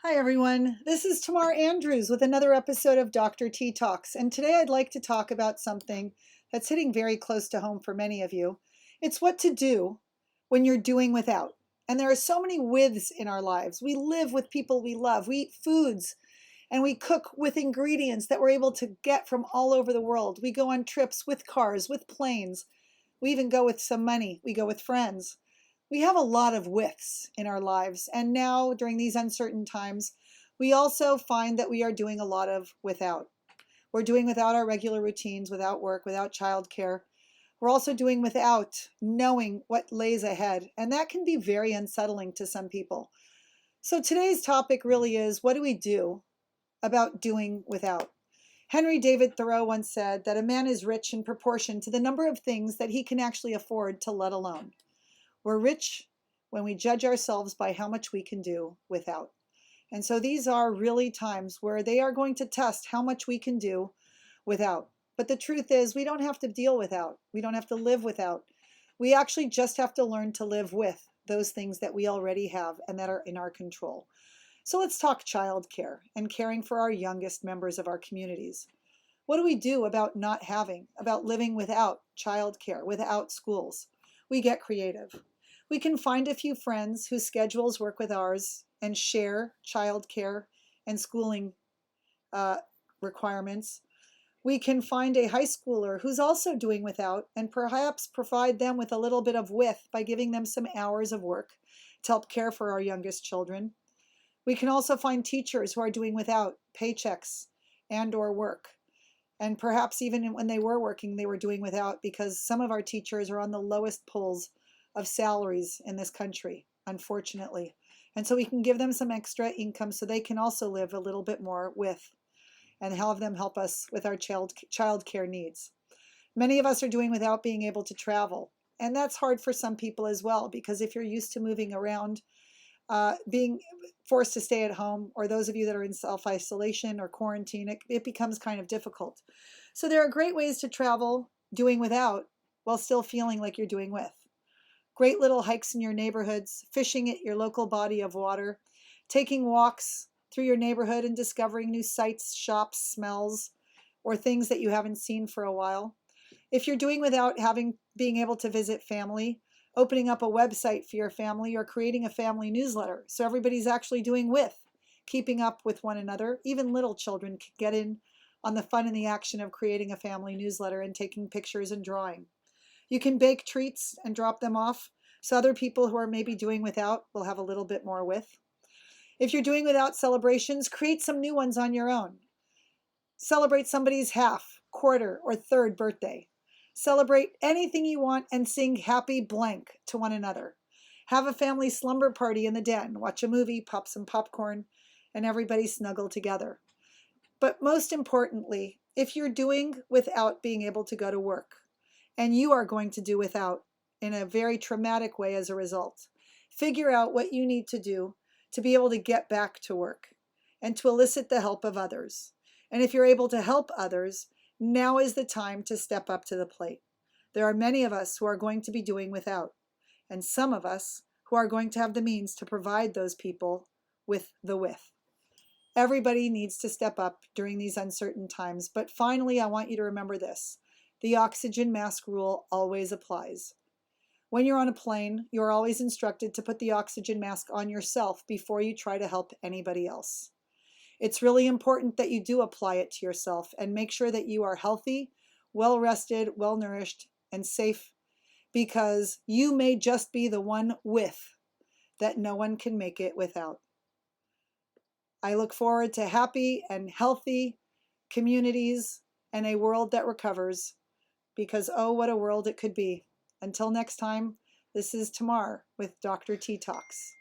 Hi, everyone. This is Tamar Andrews with another episode of Dr. T Talks. And today I'd like to talk about something that's hitting very close to home for many of you. It's what to do when you're doing without. And there are so many withs in our lives. We live with people we love, we eat foods, and we cook with ingredients that we're able to get from all over the world. We go on trips with cars, with planes. We even go with some money. We go with friends. We have a lot of withs in our lives. And now, during these uncertain times, we also find that we are doing a lot of without. We're doing without our regular routines, without work, without childcare. We're also doing without knowing what lays ahead. And that can be very unsettling to some people. So today's topic really is, what do we do about doing without? Henry David Thoreau once said that a man is rich in proportion to the number of things that he can actually afford to let alone. We're rich when we judge ourselves by how much we can do without. And so these are really times where they are going to test how much we can do without. But the truth is, we don't have to deal without. We don't have to live without. We actually just have to learn to live with those things that we already have and that are in our control. So let's talk childcare and caring for our youngest members of our communities. What do we do about not having, about living without childcare, without schools? We get creative. We can find a few friends whose schedules work with ours and share childcare and schooling uh, requirements. We can find a high schooler who's also doing without and perhaps provide them with a little bit of width by giving them some hours of work to help care for our youngest children. We can also find teachers who are doing without paychecks and or work. And perhaps even when they were working, they were doing without because some of our teachers are on the lowest pulls of salaries in this country, unfortunately. And so we can give them some extra income so they can also live a little bit more with and have them help us with our child care needs. Many of us are doing without being able to travel. And that's hard for some people as well, because if you're used to moving around, being forced to stay at home, or those of you that are in self-isolation or quarantine, it becomes kind of difficult. So there are great ways to travel doing without while still feeling like you're doing with. Great little hikes in your neighborhoods, fishing at your local body of water, taking walks through your neighborhood and discovering new sights, shops, smells, or things that you haven't seen for a while. If you're doing without being able to visit family, opening up a website for your family or creating a family newsletter so everybody's actually doing with, keeping up with one another. Even little children can get in on the fun and the action of creating a family newsletter and taking pictures and drawing. You can bake treats and drop them off so other people who are maybe doing without will have a little bit more with. If you're doing without celebrations, create some new ones on your own. Celebrate somebody's half, quarter, or third birthday. Celebrate anything you want and sing happy blank to one another. Have a family slumber party in the den, watch a movie, pop some popcorn, and everybody snuggle together. But most importantly, if you're doing without being able to go to work, and you are going to do without in a very traumatic way as a result, figure out what you need to do to be able to get back to work and to elicit the help of others. And if you're able to help others, now is the time to step up to the plate. There are many of us who are going to be doing without, and some of us who are going to have the means to provide those people with the with. Everybody needs to step up during these uncertain times. But finally, I want you to remember this. The oxygen mask rule always applies. When you're on a plane, you're always instructed to put the oxygen mask on yourself before you try to help anybody else. It's really important that you do apply it to yourself and make sure that you are healthy, well rested, well nourished, and safe, because you may just be the one with that no one can make it without. I look forward to happy and healthy communities and a world that recovers, because oh, what a world it could be. Until next time, this is Tamar with Dr. T Talks.